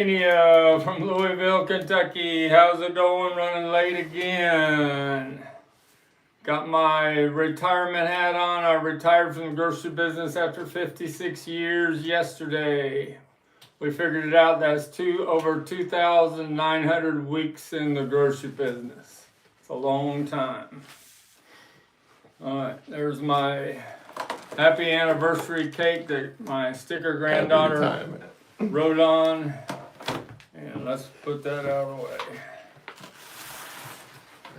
From Louisville, Kentucky. How's it going? Running late again. Got my retirement hat on. I retired from the grocery business after 56 years yesterday. We figured it out. That's over 2,900 weeks in the grocery business. It's a long time. All right, there's my happy anniversary cake that my sticker granddaughter wrote on. And let's put that out of the way.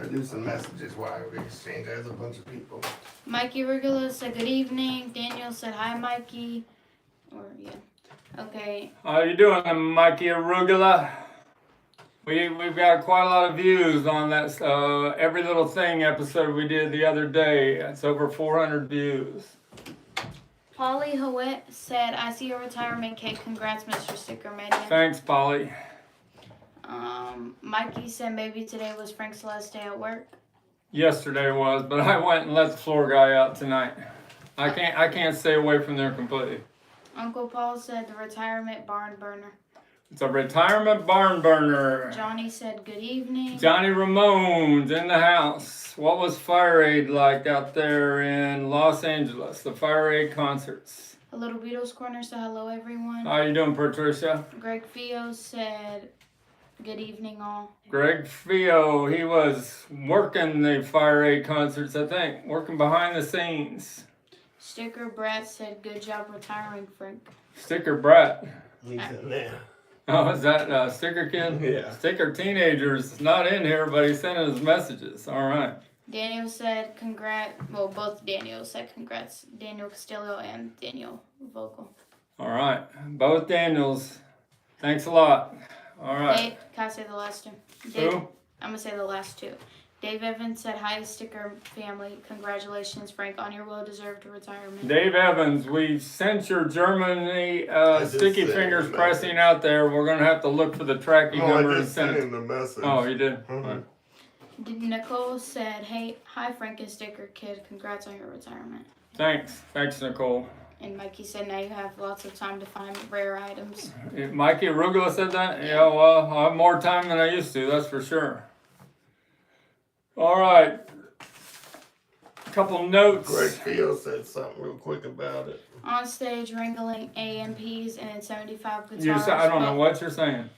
I'll do some messages while we exchange as a bunch of people. Mikey Rigolo said good evening. Daniel said hi, Mikey. Okay. How you doing, Mikey Arugula? We've got quite a lot of views on that Every Little Thing episode we did the other day. It's over 400 views. Polly Howitt said, I see your retirement cake. Congrats, Mr. Stickermania. Thanks, Polly. Mikey said maybe today was Frank's last day at work. Yesterday was, but I went and let the floor guy out tonight. I can't stay away from there completely. Uncle Paul said the retirement barn burner. It's a retirement barn burner. Johnny said good evening. Johnny Ramone's in the house. What was FireAid like out there in Los Angeles? The FireAid concerts. A little Beatles corner said hello, everyone. How you doing, Patricia? Greg Fio said good evening, all. Greg Fio, he was working the FireAid concerts, I think, working behind the scenes. Sticker Brett said good job retiring, Frank. Sticker Brett. He's in there. Oh, is that Sticker Kid? Yeah. Sticker Teenager's not in here, but he's sending us messages. All right. Daniel said congrats. Well, both Daniels said congrats. Daniel Castillo and Daniel Vogel. All right. Both Daniels. Thanks a lot. All right. Can I say the last two? Who? I'm going to say the last two. Dave Evans said, hi, Sticker family. Congratulations, Frank, on your well-deserved retirement. Dave Evans, we sent your Germany sticky fingers pressing out there. We're going to have to look for the tracking number and send it. The message. Oh, you did? Mm-hmm. Right. Nicole said, hey, hi, Frank and Sticker Kid. Congrats on your retirement. Thanks, Nicole. And Mikey said, now you have lots of time to find rare items. Mikey Arugula said that? Yeah, well, I have more time than I used to, that's for sure. All right. A couple notes. Greg Field said something real quick about it. On stage, wrangling AMPs and 75 guitars. I don't know what you're saying.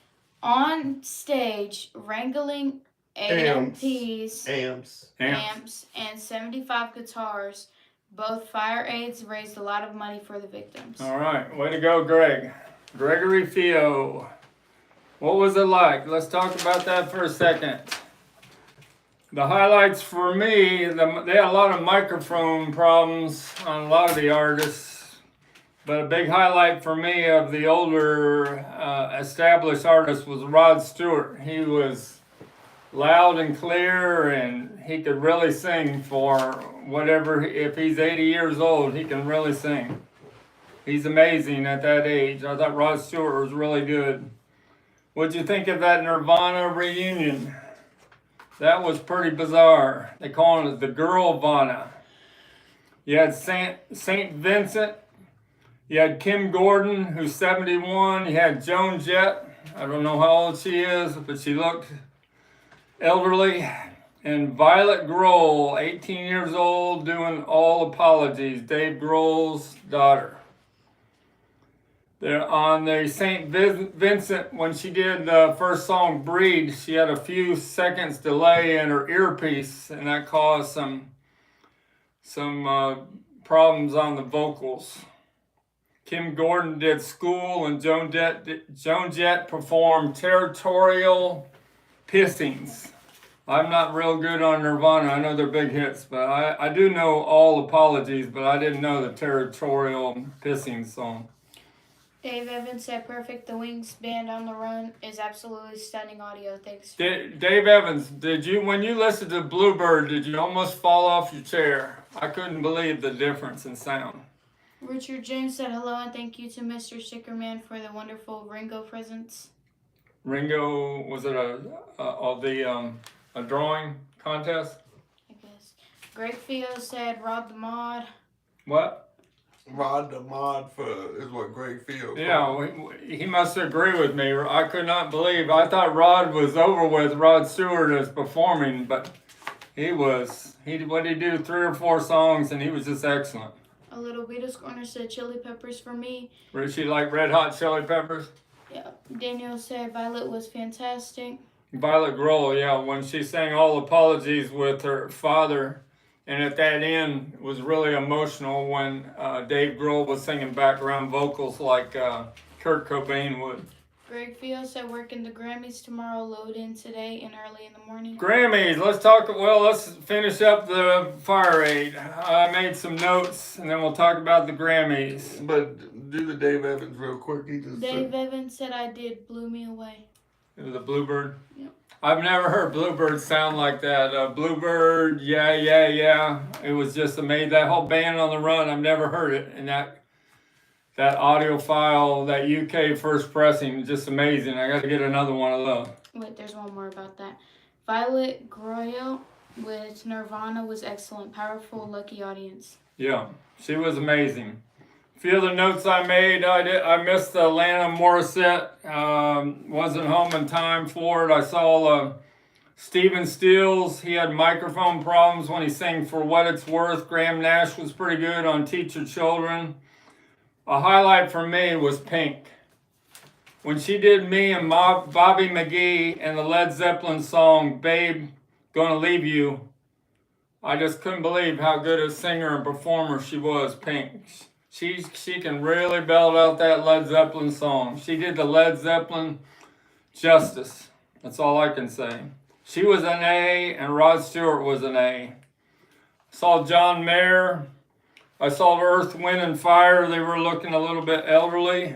On stage, wrangling AMPs, amps, and 75 guitars. Both FireAids raised a lot of money for the victims. All right. Way to go, Greg. Gregory Fio. What was it like? Let's talk about that for a second. The highlights for me, they had a lot of microphone problems on a lot of the artists, but a big highlight for me of the older established artists was Rod Stewart. He was loud and clear, and he could really sing for whatever. If he's 80 years old, he can really sing. He's amazing at that age. I thought Rod Stewart was really good. What'd you think of that Nirvana reunion? That was pretty bizarre. They call it the Girl Vana. You had Saint Vincent. You had Kim Gordon, who's 71. You had Joan Jett. I don't know how old she is, but she looked elderly. And Violet Grohl, 18 years old, doing All Apologies. Dave Grohl's daughter. There on the St. Vincent, when she did the first song, Breed, she had a few seconds delay in her earpiece, and that caused some problems on the vocals. Kim Gordon did School, and Joan Jett performed Territorial Pissings. I'm not real good on Nirvana. I know they're big hits, but I do know All Apologies, but I didn't know the Territorial Pissings song. Dave Evans said, perfect. The Wings band on the run is absolutely stunning audio. Thanks. Dave Evans, when you listened to Bluebird, did you almost fall off your chair? I couldn't believe the difference in sound. Richard James said hello and thank you to Mr. Stickerman for the wonderful Ringo presents. Ringo, was it a drawing contest? I guess. Greg Fio said, Rob the Mod. What? Rod the mod for is what Greg feels. Yeah, he must agree with me. I could not believe. I thought Rod was over with. Rod Stewart is performing, but he was. What did he do? 3 or 4 songs, and he was just excellent. A little Beatles corner said Chili Peppers for me. She like Red Hot Chili Peppers? Yeah. Daniel said Violet was fantastic. Violet Grohl, yeah, when she sang All Apologies with her father, and at that end, it was really emotional when Dave Grohl was singing background vocals like Kurt Cobain would. Greg Field said working the Grammys tomorrow, load in today and early in the morning. Grammys, let's finish up the FireAid. I made some notes, and then we'll talk about the Grammys. But do the Dave Evans real quick. Dave Evans said I did, blew me away. It was a Bluebird? Yep. I've never heard Bluebird sound like that. Bluebird, yeah. It was just amazing. That whole Band on the Run, I've never heard it. And that audio file, that UK first pressing, just amazing. I got to get another one of those. Wait, there's one more about that. Violet Grohl with Nirvana was excellent. Powerful, lucky audience. Yeah, she was amazing. A few of the notes I made, I missed the Atlanta Morissette. Wasn't home in time for it. I saw Stephen Stills. He had microphone problems when he sang For What It's Worth. Graham Nash was pretty good on Teach Your Children. A highlight for me was Pink. When she did me and Bobby McGee and the Led Zeppelin song, Babe, Gonna Leave You, I just couldn't believe how good a singer and performer she was, Pink. She can really belt out that Led Zeppelin song. She did the Led Zeppelin justice. That's all I can say. She was an A, and Rod Stewart was an A. I saw John Mayer. I saw Earth, Wind, and Fire. They were looking a little bit elderly.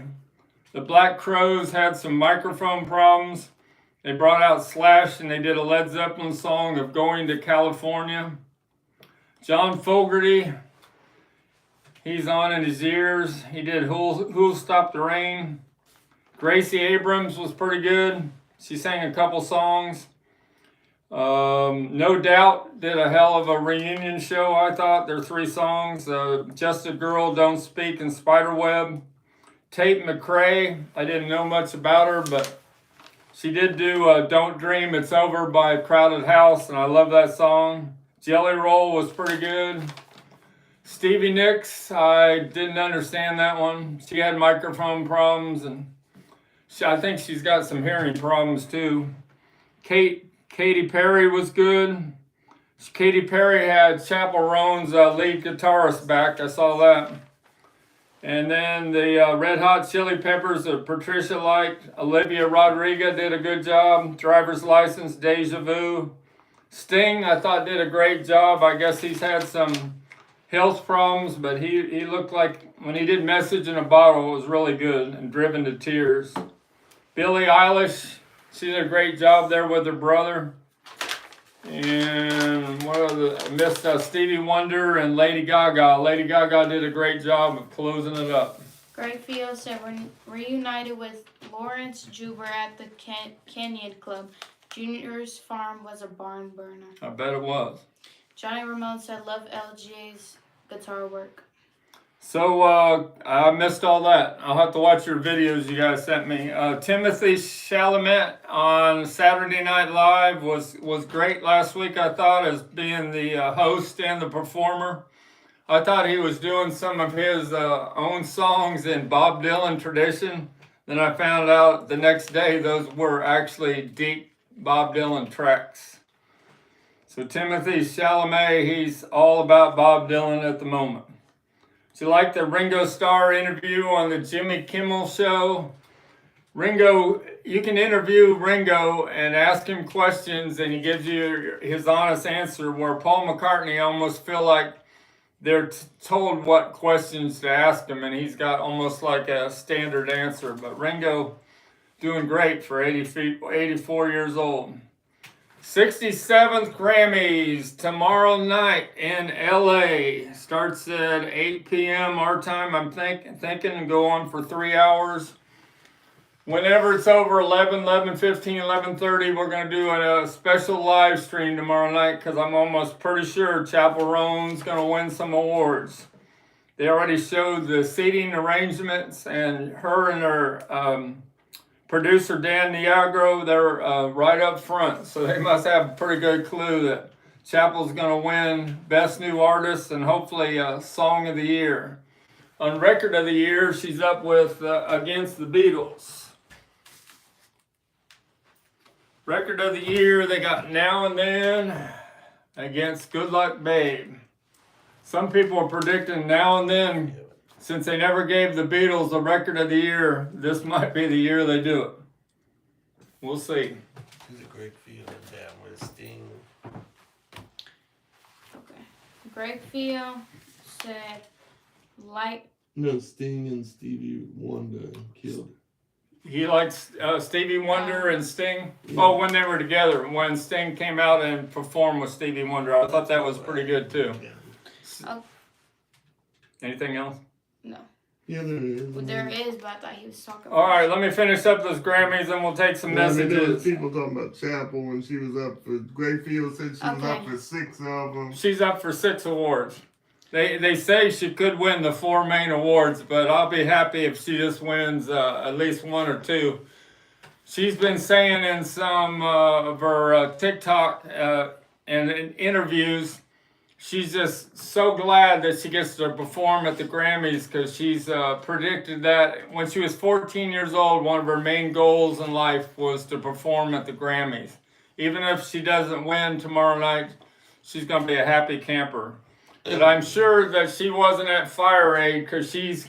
The Black Crowes had some microphone problems. They brought out Slash, and they did a Led Zeppelin song of Going to California. John Fogerty, he's on in his years. He did Who'll Stop the Rain. Gracie Abrams was pretty good. She sang a couple songs. No Doubt did a hell of a reunion show, I thought. There are 3 songs. Just a Girl, Don't Speak, and Spiderweb. Tate McRae, I didn't know much about her, but she did do Don't Dream It's Over by Crowded House, and I love that song. Jelly Roll was pretty good. Stevie Nicks, I didn't understand that one. She had microphone problems, and I think she's got some hearing problems too. Katy Perry was good. Katy Perry had Chappell Roan's lead guitarist back. I saw that. And then the Red Hot Chili Peppers, Patricia liked. Olivia Rodrigo did a good job. Driver's License, Deja Vu. Sting, I thought, did a great job. I guess he's had some health problems, but he looked like, when he did Message in a Bottle, it was really good and Driven to Tears. Billie Eilish, she did a great job there with her brother. And I missed Stevie Wonder and Lady Gaga. Lady Gaga did a great job of closing it up. Greg Field said we're reunited with Lawrence Juber at the Canyon Club. Junior's farm was a barn burner. I bet it was. Johnny Ramone said love LG's guitar work. So I missed all that. I'll have to watch your videos you guys sent me. Timothy Chalamet on Saturday Night Live was great last week, I thought, as being the host and the performer. I thought he was doing some of his own songs in Bob Dylan tradition. Then I found out the next day those were actually deep Bob Dylan tracks. So Timothy Chalamet, he's all about Bob Dylan at the moment. Do you like the Ringo Starr interview on the Jimmy Kimmel Show? Ringo, you can interview Ringo and ask him questions and he gives you his honest answer, where Paul McCartney almost feel like they're told what questions to ask him and he's got almost like a standard answer. But Ringo doing great for 84 years old. 67th Grammys tomorrow night in LA. Starts at 8 p.m. our time, I'm thinking, and go on for 3 hours. Whenever it's over 11:15, 11:30, we're going to do a special live stream tomorrow night because I'm almost pretty sure Chappell Roan's going to win some awards. They already showed the seating arrangements, and her and her producer Dan Niagro, they're right up front. So they must have a pretty good clue that Chappell's going to win Best New Artist and hopefully Song of the Year. On Record of the Year, she's up with against the Beatles. Record of the Year, they got Now and Then against Good Luck Babe. Some people are predicting Now and Then, since they never gave the Beatles a Record of the Year, this might be the year they do it. We'll see. There's a great feeling down with Sting. Okay. Greg Feel said like. No, Sting and Stevie Wonder killed it. He likes Stevie Wonder and Sting. Yeah. Oh, when they were together, when Sting came out and performed with Stevie Wonder, I thought that was pretty good too. Oh. Anything else? No. Yeah, there is. Well, there is, but I thought he was talking about. All right, let me finish up this Grammys and we'll take some Well, I mean, there was messages. people talking about Chappell when she was up for. Grayfield said she was Okay. up for 6 of them. She's up for 6 awards. They say she could win the 4 main awards, but I'll be happy if she just wins at least 1 or 2. She's been saying in some of her TikTok and in interviews, she's just so glad that she gets to perform at the Grammys, because she's predicted that when she was 14 years old, one of her main goals in life was to perform at the Grammys. Even if she doesn't win tomorrow night, she's going to be a happy camper. But I'm sure that she wasn't at FireAid, because she's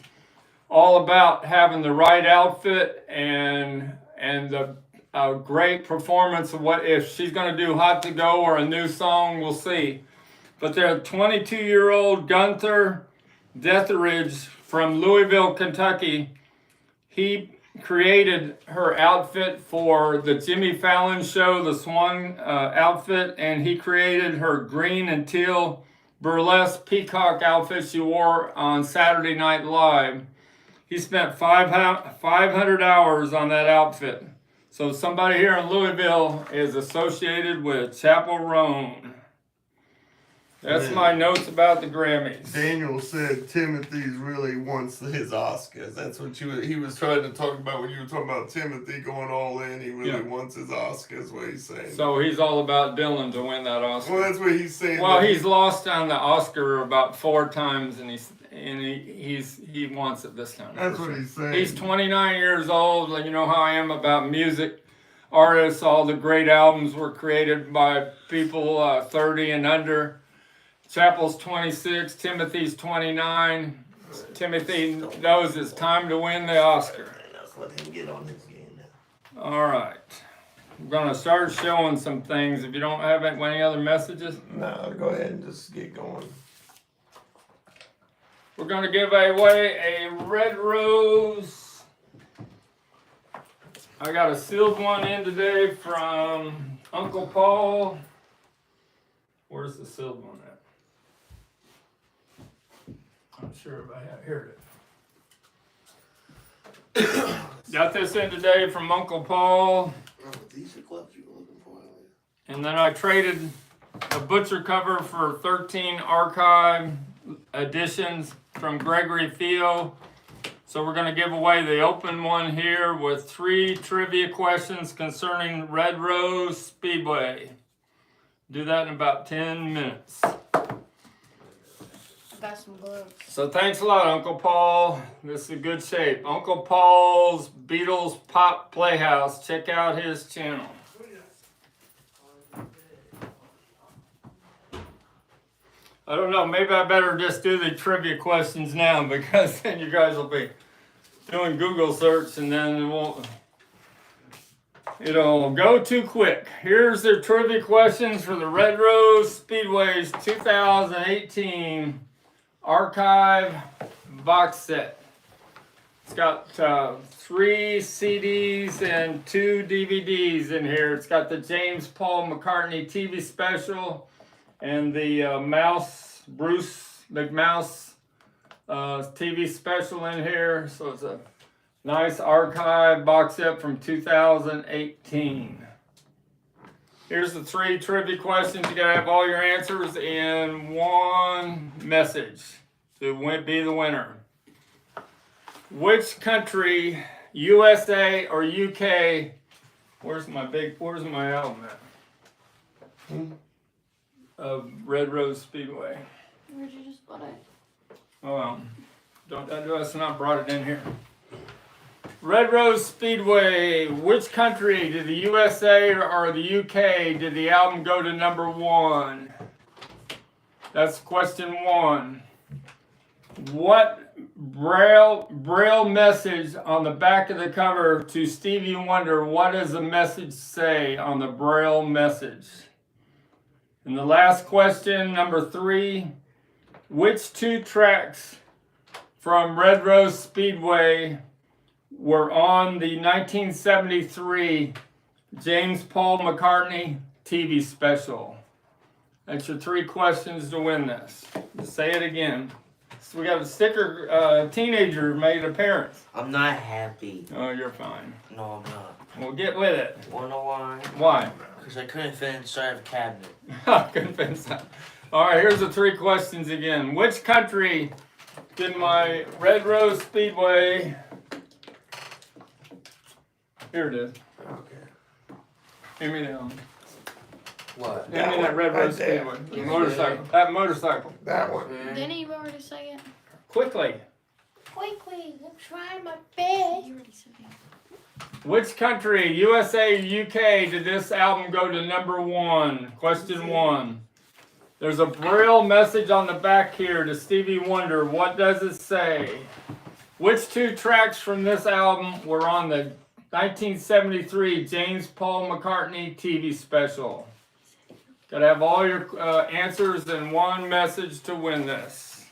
all about having the right outfit and the great performance of what, if she's going to do Hot to Go or a new song, we'll see. But the 22-year-old Gunther Detheridge from Louisville, Kentucky, he created her outfit for the Jimmy Fallon show, the Swan outfit, and he created her green and teal burlesque peacock outfit she wore on Saturday Night Live. He spent 500 hours on that outfit. So somebody here in Louisville is associated with Chappell Roan. That's my notes about the Grammys. Daniel said Timothy's really wants his Oscars. That's what he was trying to talk about when you were talking about Timothy going all in. He really wants his Oscars, what he's saying. So he's all about Dylan to win that Oscar. Well, that's what he's saying. Well, he's lost on the Oscar about 4 times, and he wants it this time. That's what he's saying. He's 29 years old. You know how I am about music artists. All the great albums were created by people 30 and under. Chappell's 26, Timothy's 29. Timothy knows it's time to win the Oscar. Let's let him get on his game now. All right. I'm going to start showing some things. If you don't have any other messages, No, go ahead and just get going. we're going to give away a red rose. I got a sealed one in today from Uncle Paul. Where's the sealed one at? I'm sure if I have. Here it is. Got this in today from Uncle Paul. Oh, these are gloves you were looking for. And then I traded a butcher cover for 13 archive editions from Gregory Theo. So we're going to give away the open one here with 3 trivia questions concerning Red Rose Speedway. Do that in about 10 minutes. Got some gloves. So thanks a lot, Uncle Paul. This is in good shape. Uncle Paul's Beatles Pop Playhouse. Check out his channel. I don't know, maybe I better just do the trivia questions now, because then you guys will be doing Google search and then it'll go too quick. Here's the trivia questions for the Red Rose Speedway's 2018 archive box set. It's got 3 CDs and 2 DVDs in here. It's got the James Paul McCartney TV special and the Bruce McMouse TV special in here. So it's a nice archive box set from 2018. Here's the 3 trivia questions. You gotta have all your answers in one message. to be the winner. Which country, USA or UK? Where's my album at? Of Red Rose Speedway. Where'd you just put it? Oh well, don't do us not brought it in here. Red Rose Speedway. Which country did the USA or the UK did the album go to #1? That's question 1. What braille message on the back of the cover to Stevie Wonder? What does the message say on the braille message? And the last question, number 3. Which 2 tracks from Red Rose Speedway were on the 1973 James Paul McCartney TV special? That's your 3 questions to win this. Just say it again. So we got a sticker teenager made an appearance. I'm not happy. Oh, you're fine. No, I'm not. Well, get with it. Wanna know why? Why? Because I couldn't fit inside of a cabinet. Couldn't fit inside. All right, here's the 3 questions again. Which country did my Red Rose Speedway... Here it is. Okay. Hand me that one. What? Hand me that Red Rose Speedway. The motorcycle. That motorcycle. That one. Didn't you already say it? Quickly. Quickly, I'm trying my best. You already said it. Which country, USA or UK, did this album go to #1? Question 1. There's a braille message on the back here to Stevie Wonder. What does it say? Which 2 tracks from this album were on the 1973 James Paul McCartney TV special? Gotta have all your answers and 1 message to win this.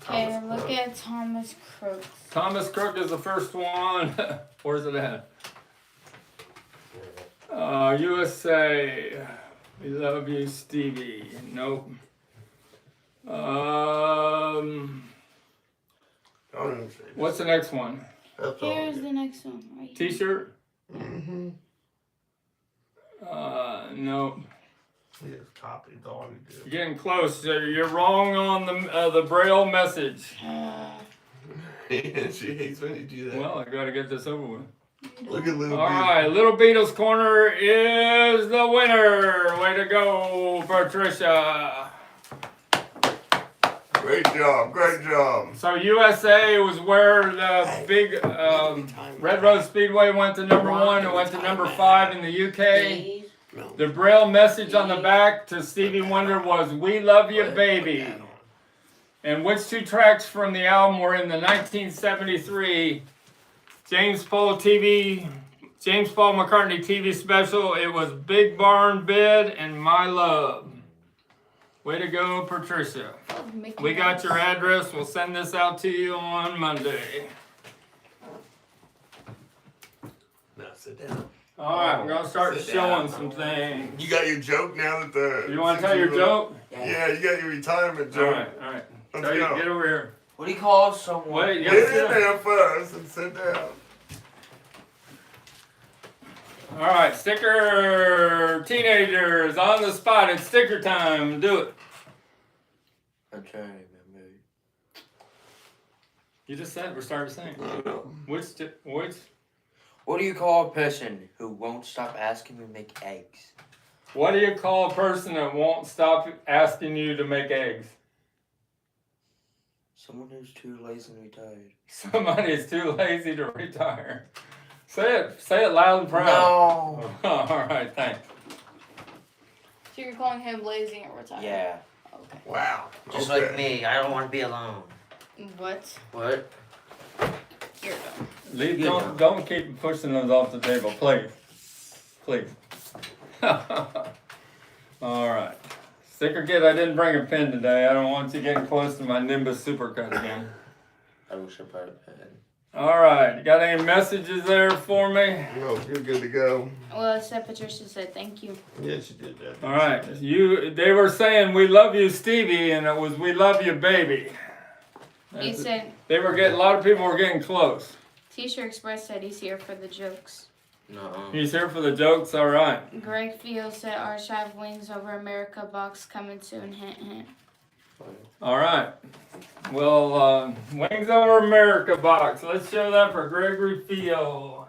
Okay, look at Thomas Crook. Thomas Crook is the first one. Where's it at? USA. We love you, Stevie. Nope. What's the next one? Here's the next one, right here. T-shirt? Mm-hmm. Nope. He has copied all he did. You're getting close. You're wrong on the braille message. She hates when you do that. Well, I gotta get this over with. Look at Little All Beatles. right, Little Beatles Corner is the winner. Way to go, Patricia. Great job, great job. So USA was where the big Red Rose Speedway went to #1. It went to #5 in the UK. The braille message on the back to Stevie Wonder was "We Love You, Baby." And which 2 tracks from the album were in the 1973 James Paul McCartney TV special? It was Big Barn Bed and My Love. Way to go, Patricia. We got your address. We'll send this out to you on Monday. Now sit down. All right, we're gonna start Sit showing down. some things. You got your joke now that the. You want to tell your joke? Yeah, you got your retirement All joke. right, all right. Let's Tell you, go. get over here. What do you call someone? Wait, Get yes, in there first and sit down. All right, sticker teenagers on the spot. It's sticker time. Do it. I'm trying to remember. You just said we're starting to sing. No. Which? What do you call a person who won't stop asking you to make eggs? What do you call a person that won't stop asking you to make eggs? Someone who's too lazy and retired. Somebody is too lazy to retire. Say it loud and proud. No. All right, thanks. So you're calling him lazy and retired? Yeah. Okay. Wow. Just okay. like me. I don't want to be alone. What? What? You're done. Leave, Good don't keep pushing those off the table, please. Please. All right. Sticker kid, I didn't bring a pen today. I don't want you getting close to my Nimbus Supercut again. I wish I brought a pen. All right. You got any messages there for me? No, you're good to go. Well, except Patricia said thank you. Yes, you did that. All right. They were saying we love you, Stevie, and it was we love you, baby. He said, They were getting, a lot of people were getting close. T-shirt Express said he's here for the jokes. No. He's here for the jokes, all right. Greg Field said Archive Wings Over America box coming soon, hint hint. All right. Well, Wings Over America box. Let's show that for Gregory Fio.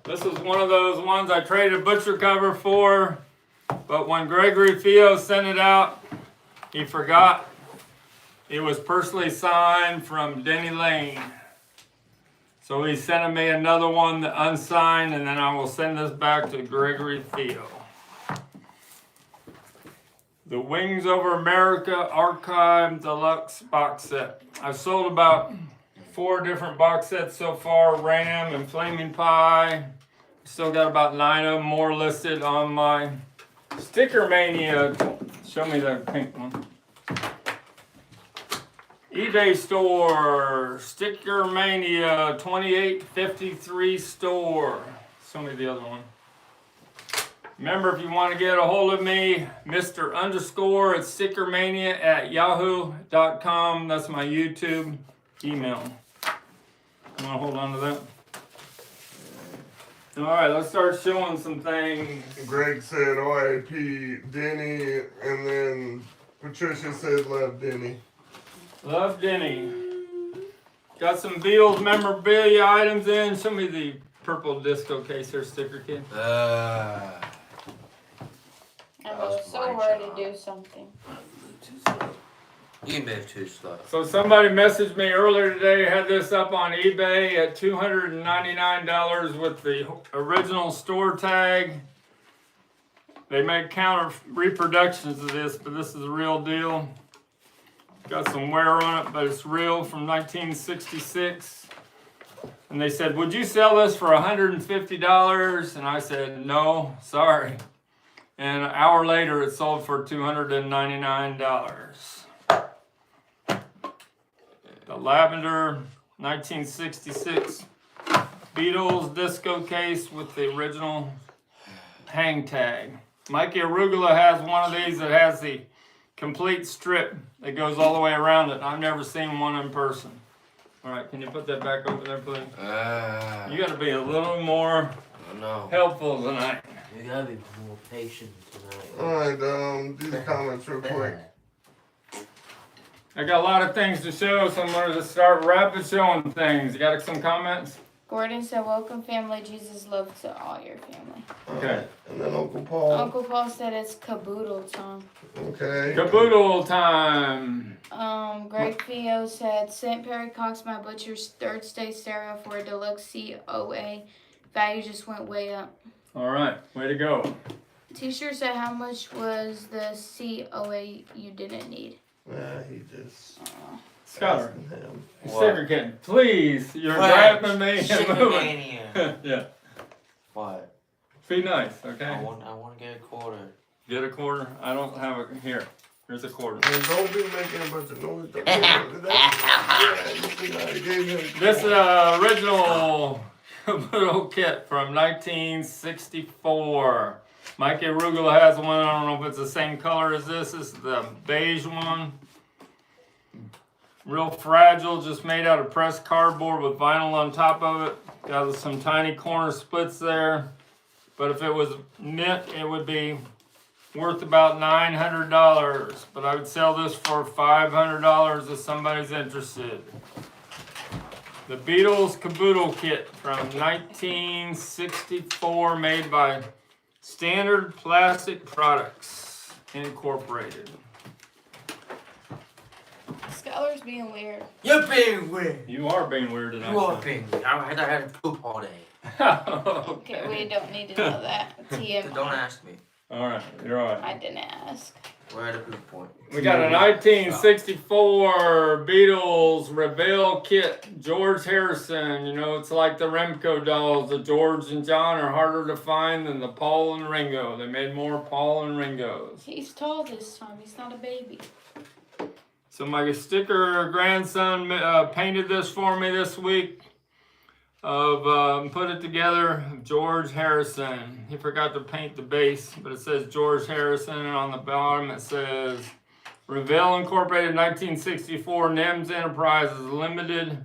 This was one of those ones I traded a butcher cover for, but when Gregory Fio sent it out, he forgot. It was personally signed from Denny Lane. So he's sending me another one unsigned, and then I will send this back to Gregory Fio. The Wings Over America Archive Deluxe box set. I've sold about 4 different box sets so far, Ram and Flaming Pie. Still got about 9 of them more listed on my Sticker Mania. Show me that pink one. eBay store, Sticker Mania 2853 store. Show me the other one. Remember, if you want to get a hold of me, Mr. _ at stickermania@yahoo.com. That's my YouTube email. You want to hold on to that? All right, let's start showing some things. Greg said R.I.P. Denny, and then Patricia said love Denny. Love Denny. Got some Beatles memorabilia items in. Show me the purple disco case here, Sticker Kid. I know it's so hard to do something. You move too slow. So somebody messaged me earlier today, had this up on eBay at $299 with the original store tag. They make counter reproductions of this, but this is the real deal. Got some wear on it, but it's real, from 1966. And they said, would you sell this for $150? And I said, no, sorry. And an hour later, it sold for $299. The lavender 1966 Beatles disco case with the original hang tag. Mikey Arugula has one of these that has the complete strip that goes all the way around it. I've never seen one in person. All right, can you put that back over there, please? You got to be a little more helpful tonight. You got to be more patient tonight. All right, do the comments real quick. I got a lot of things to show, so I'm going to just start rapid showing things. You got some comments? Gordon said, welcome family, Jesus love to all your family. Okay. And then Uncle Paul. Uncle Paul said it's caboodle time. Okay. Caboodle time. Greg Fio said, St. Perry Cox, my butcher's 3rd stage stereo for a deluxe COA. Value just went way up. All right, way to go. T-shirt said, how much was the COA you didn't need? He just Skylar, him. Sticker Kid, please, you're grabbing me and moving. Mania. Yeah. What? Be nice, okay? I want to get a quarter. Get a quarter? I don't have a, here. Here's a quarter. And don't be making a bunch of noise. This is an original Caboodle kit from 1964. Mikey Arugula has one. I don't know if it's the same color as this. This is the beige one. Real fragile, just made out of pressed cardboard with vinyl on top of it. Got some tiny corner splits there. But if it was knit, it would be worth about $900. But I would sell this for $500 if somebody's interested. The Beatles Caboodle kit from 1964, made by Standard Plastic Products Incorporated. Skylar's being weird. You're being weird. You are being weird tonight. You are being weird. I had to poop all day. Okay, we don't need to know that. TMI. Don't ask me. All right, you're all right. I didn't ask. We're at a poop point. We got a 1964 Beatles Reveal kit, George Harrison. You know, it's like the Remco dolls. The George and John are harder to find than the Paul and Ringo. They made more Paul and Ringos. He's tall this time. He's not a baby. So my sticker grandson painted this for me this week. Put it together, George Harrison. He forgot to paint the base, but it says George Harrison, and on the bottom it says Revell Incorporated 1964 NEMS Enterprises Limited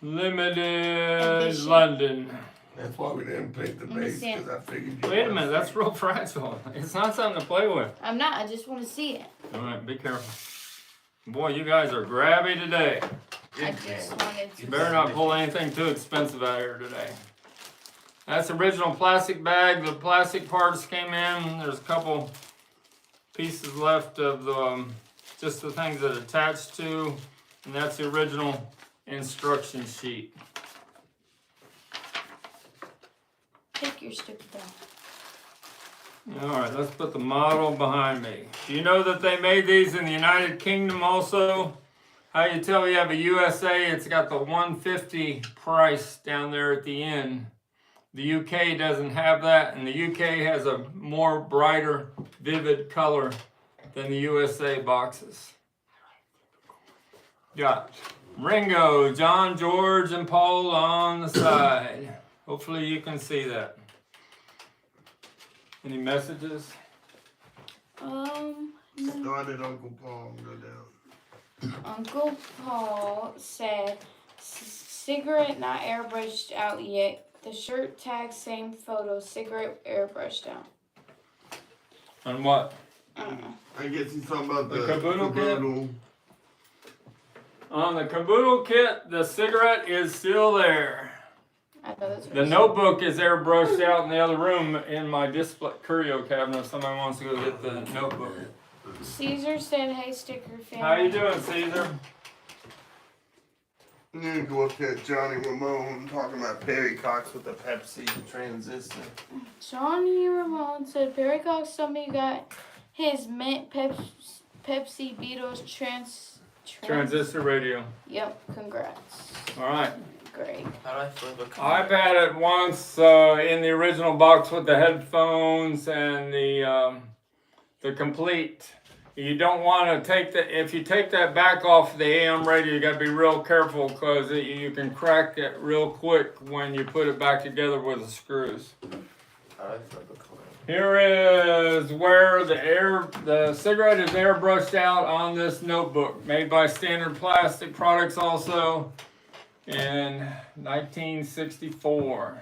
Edition. London. That's why we didn't pick the Let me bass, see it. because I figured you Wait a wanted minute, to that's see real fragile. It's not something to play with. I'm not. I just want to see it. All right, be careful. Boy, you guys are grabby today. I just wanted You to. better not pull anything too expensive out here today. That's the original plastic bag. The plastic parts came in. There's a couple pieces left of the, just the things that attach to, and that's the original instruction sheet. Take your stupid down. All right, let's put the model behind me. Do you know that they made these in the United Kingdom also? How you tell you have a USA? It's got the 150 price down there at the end. The UK doesn't have that, and the UK has a more brighter, vivid color than the USA boxes. Got Ringo, John, George, and Paul on the side. Hopefully you can see that. Any messages? No. Started Uncle Paul and go down. Uncle Paul said, cigarette not airbrushed out yet. The shirt tag, same photo, cigarette airbrushed out. On what? I don't know. I guess he's talking about The the caboodle kit? caboodle. On the caboodle kit, the cigarette is still there. I thought that's what The it said. notebook is airbrushed out in the other room in my display curio cabinet if somebody wants to go get the notebook. Caesar said, hey, sticker fan. How you doing, Caesar? And then go up to Johnny Ramone talking about Perry Cox with the Pepsi transistor. Johnny Ramone said, Perry Cox told me you got his mint Pepsi Beatles Transistor radio. Yep, congrats. All right. Great. How do I flip a coin? I've had it once in the original box with the headphones and the complete. You don't want to take if you take that back off the AM radio, you got to be real careful because you can crack it real quick when you put it back together with the screws. How do I flip a coin? Here is where the cigarette is airbrushed out on this notebook, made by Standard Plastic Products also in 1964.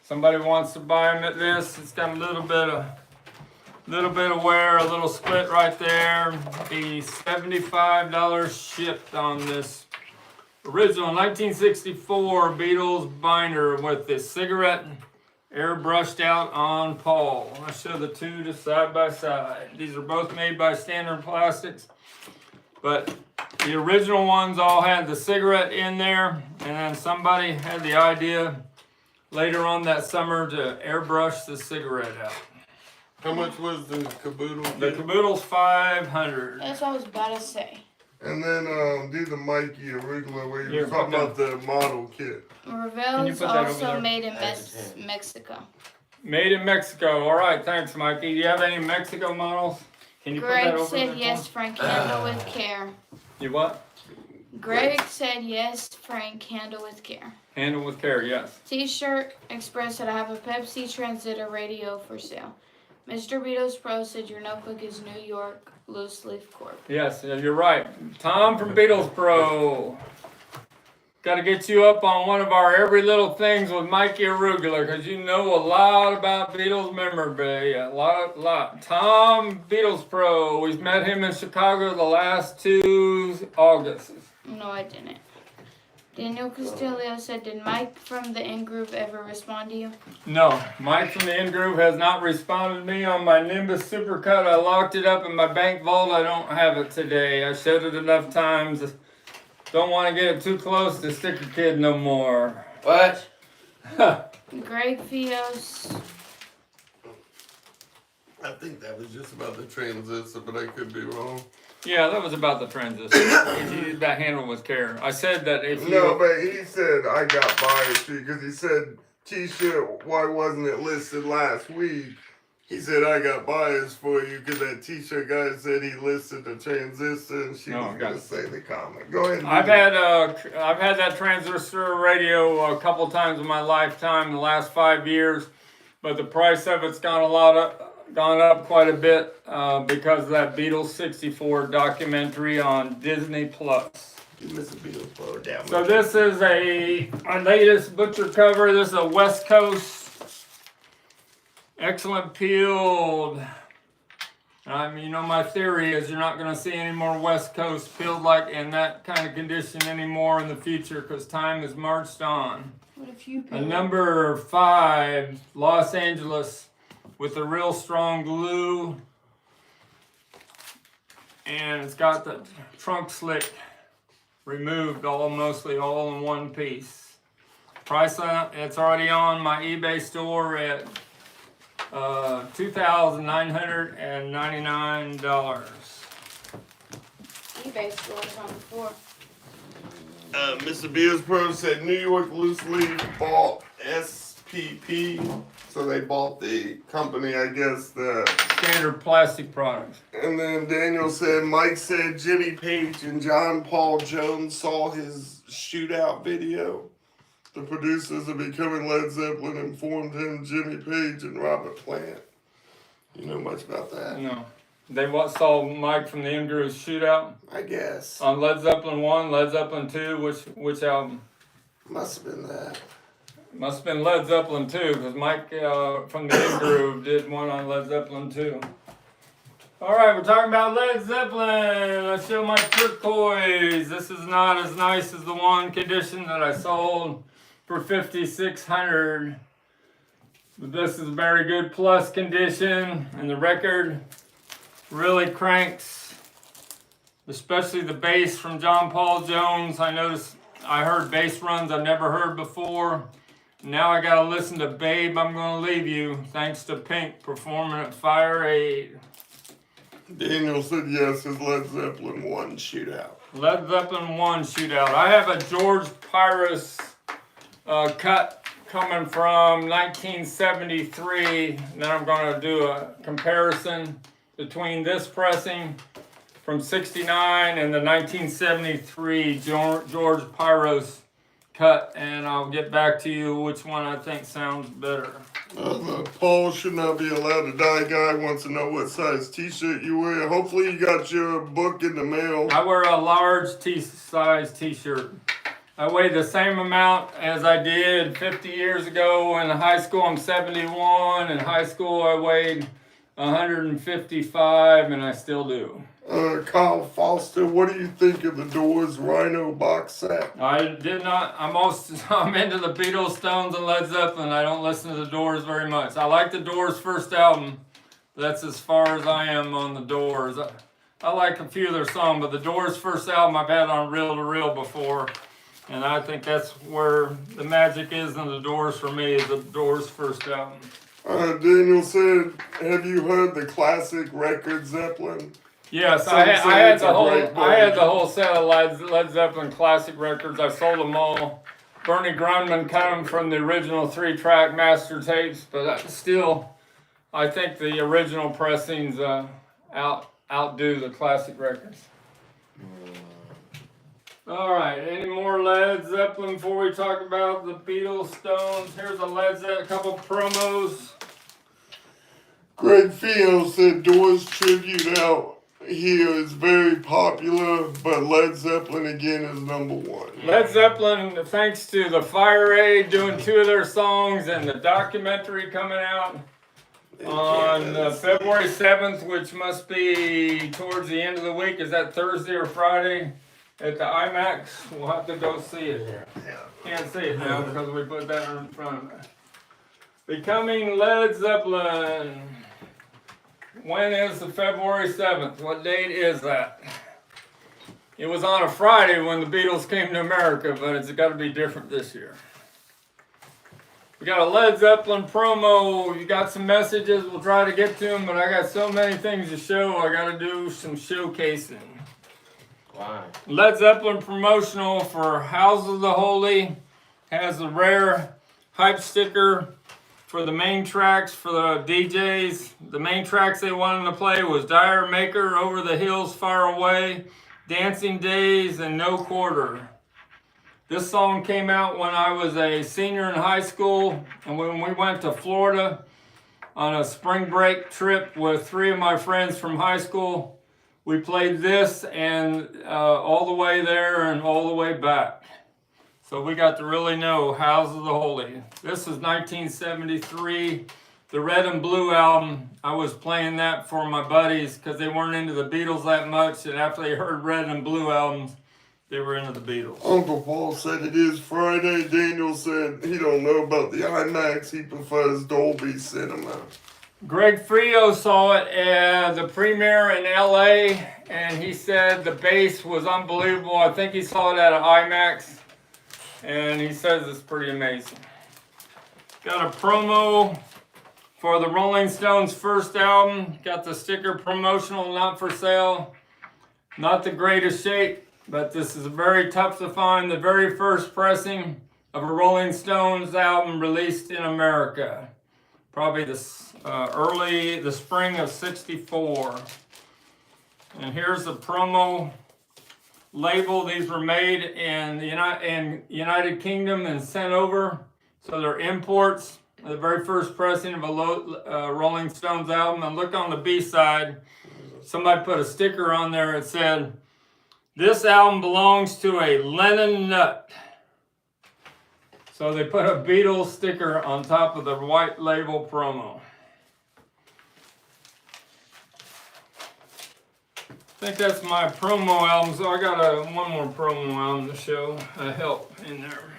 Somebody wants to buy them at this. It's got a little bit of wear, a little split right there. Be $75 shipped on this original 1964 Beatles binder with this cigarette airbrushed out on Paul. I'll show the two just side by side. These are both made by Standard Plastics, but the original ones all had the cigarette in there, and then somebody had the idea later on that summer to airbrush the cigarette out. How much was the caboodle kit? The caboodle's $500. That's what I was about to say. And then do the Mikey Arugula where you Here, were talking put about the model kit. you Ravel's put that over also there? made in That's it. Mexico. Made in Mexico. All right, thanks, Mikey. Do you have any Mexico models? Can you put that Greg over said there? yes, Frank, handle with care. You what? Greg said yes, Frank, handle with care. Handle with care, yes. T-shirt Express said I have a Pepsi Transistor radio for sale. Mr. Beatles Pro said your notebook is New York loose leaf corp. Yes, you're right. Tom from Beatles Pro. Got to get you up on one of our every little things with Mikey Arugula because you know a lot about Beatles memorabilia. A lot. Tom Beatles Pro. We've met him in Chicago the last 2 Augusts. No, I didn't. Daniel Castillo said, did Mike from the in-group ever respond to you? No, Mike from the in-group has not responded to me on my Nimbus Supercut. I locked it up in my bank vault. I don't have it today. I showed it enough times. Don't want to get it too close to Sticker Kid no more. What? Greg Fios. I think that was just about the transistor, but I could be wrong. Yeah, that was about the transistor. That handle with care. I said that if you... No, but he said I got biased because he said T-shirt, why wasn't it listed last week? He said I got biased for you because that T-shirt guy said he listed the transistor and she was going to say the comment. Go ahead. I've had that transistor radio a couple times in my lifetime, the last 5 years, but the price of it's gone up quite a bit because of that Beatles '64 documentary on Disney Plus. You miss a Beatles photo down. So this is our latest butcher cover. This is a West Coast, excellent peeled. You know, my theory is you're not going to see any more West Coast peeled like in that kind of condition anymore in the future because time has marched on. What if you A number 5, Los Angeles, with a real strong glue. And it's got the trunk slick removed mostly all in one piece. Price on it, it's already on my eBay store at $2,999. eBay store is on the floor. Mr. Beers Pro said New York Loose Leaf bought SPP, so they bought the company, I guess, the Standard plastic products. And then Daniel said, Mike said Jimmy Page and John Paul Jones saw his shootout video. The producers of Becoming Led Zeppelin informed him Jimmy Page and Robert Plant. You know much about that? No. They saw Mike from the Andrews shootout I guess. on Led Zeppelin 1, Led Zeppelin 2, which album? Must have been that. Must have been Led Zeppelin 2, because Mike from the In-Groove did one on Led Zeppelin 2. All right, we're talking about Led Zeppelin. Let's show my turquoise. This is not as nice as the one condition that I sold for $5,600. But this is a very good plus condition, and the record really cranks, especially the bass from John Paul Jones. I heard bass runs I've never heard before. Now I gotta listen to Babe, I'm Gonna Leave You, thanks to Pink performing at FireAid. Daniel said yes, his Led Zeppelin 1 shootout. Led Zeppelin 1 shootout. I have a George Pyrus cut coming from 1973. Then I'm gonna do a comparison between this pressing from 69 and the 1973 George Pyrus cut, and I'll get back to you which one I think sounds better. The Paul should not be allowed to die guy wants to know what size t-shirt you wear. Hopefully you got your book in the mail. I wear a large size t-shirt. I weigh the same amount as I did 50 years ago in high school. I'm 71. In high school I weighed 155, and I still do. Kyle Foster, what do you think of the Doors Rhino box set? I did not. I'm into the Beatles, Stones, and Led Zeppelin. I don't listen to the Doors very much. I like the Doors' first album. That's as far as I am on the Doors. I like a few of their songs, but the Doors' first album I've had on reel to reel before, and I think that's where the magic is in the Doors for me. Is the Doors' first album. Daniel said, have you heard the classic record Zeppelin? Yes, Some I say had it's the a whole great I had book. the whole set of Led Zeppelin classic records. I sold them all. Bernie Grundman cut them from the original 3-track master tapes, but still, I think the original pressings outdo the classic records. All right, any more Led Zeppelin before we talk about the Beatles, Stones? Here's a couple promos. Greg Fio said Doors tribute out here is very popular, but Led Zeppelin again is number 1. Led Zeppelin, thanks to the FireAid doing 2 of their songs and the documentary coming out on February 7th, which must be towards the end of the week. Is that Thursday or Friday at the IMAX? We'll have to go see it. Can't see it now because we put that in front of it. Becoming Led Zeppelin. When is the February 7th? What date is that? It was on a Friday when the Beatles came to America, but it's got to be different this year. We got a Led Zeppelin promo. You got some messages. We'll try to get to them, but I got so many things to show. I got to do some showcasing. Why? Led Zeppelin promotional for House of the Holy has a rare hype sticker for the main tracks for the DJs. The main tracks they wanted to play was Dire Maker, Over the Hills, Far Away, Dancing Days, and No Quarter. This song came out when I was a senior in high school, and when we went to Florida on a spring break trip with 3 of my friends from high school, We played this and all the way there and all the way back. So we got to really know House of the Holy. This is 1973. The Red and Blue album, I was playing that for my buddies because they weren't into the Beatles that much. And after they heard Red and Blue albums, they were into the Beatles. Uncle Paul said it is Friday. Daniel said he don't know about the IMAX. He prefers Dolby Cinema. Greg Frio saw it at the premiere in LA, and he said the bass was unbelievable. I think he saw it at an IMAX, and he says it's pretty amazing. Got a promo for the Rolling Stones' first album. Got the sticker Promotional, not for sale. Not the greatest shape, but this is very tough to find. The very first pressing of a Rolling Stones album released in America. Probably the spring of '64. And here's the promo label. These were made in the United Kingdom and sent over. So they're imports. The very first pressing of a Rolling Stones album. And look on the B side. Somebody put a sticker on there that said, "This album belongs to a Lennon nut." So they put a Beatles sticker on top of the white label promo. I think that's my promo album, so I got one more promo album to show. A help in there.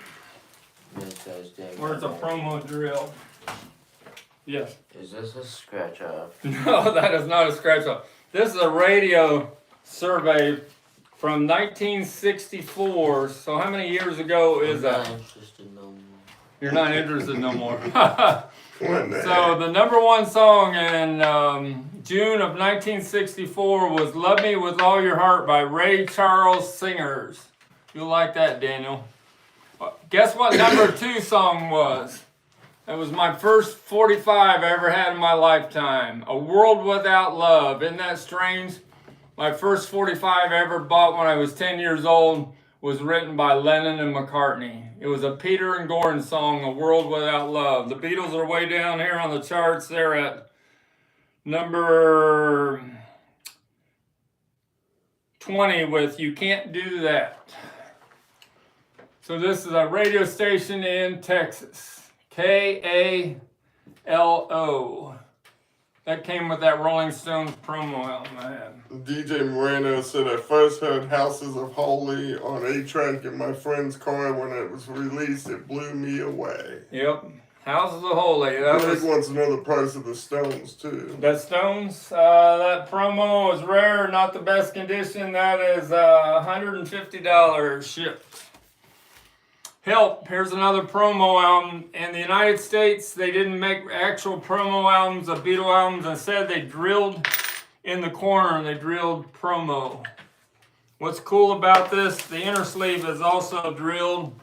Where's the promo drill? Yes. Is this a scratch off? No, that is not a scratch off. This is a radio survey from 1964. So how many years ago is that? I'm not interested no more. You're not interested no more. So the number one song in June of 1964 was "Love Me With All Your Heart" by Ray Charles Singers. You'll like that, Daniel. Guess what number 2 song was? It was my first 45 I ever had in my lifetime. "A World Without Love." Isn't that strange? My first 45 I ever bought when I was 10 years old was written by Lennon and McCartney. It was a Peter and Gordon song, "A World Without Love." The Beatles are way down here on the charts. They're at number 20 with "You Can't Do That." So this is a radio station in Texas. KALO. That came with that Rolling Stones promo album I had. DJ Moreno said, "I first heard Houses of Holy on 8-track in my friend's car when it was released. It blew me away." Yep. House of the Holy. Greg wants to know the price of the Stones, too. The Stones, that promo is rare, not the best condition. That is $150 shipped. Help, here's another promo album. In the United States, they didn't make actual promo albums of Beatle albums. Instead, they drilled in the corner and they drilled promo. What's cool about this, the inner sleeve is also drilled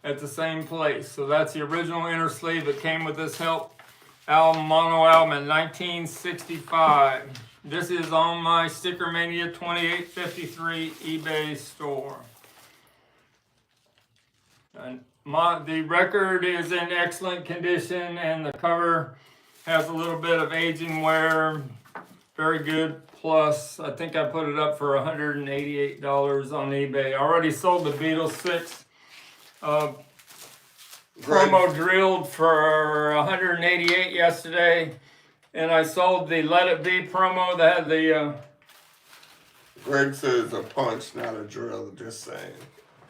at the same place. So that's the original inner sleeve that came with this Help album, mono album in 1965. This is on my STICKERMANIA 2853 eBay store. And the record is in excellent condition, and the cover has a little bit of aging wear. Very good. Plus, I think I put it up for $188 on eBay. I already sold the Beatles 6 promo drilled for $188 yesterday, and I sold the Let It Be promo that had the. Greg says a punch, not a drill. Just saying.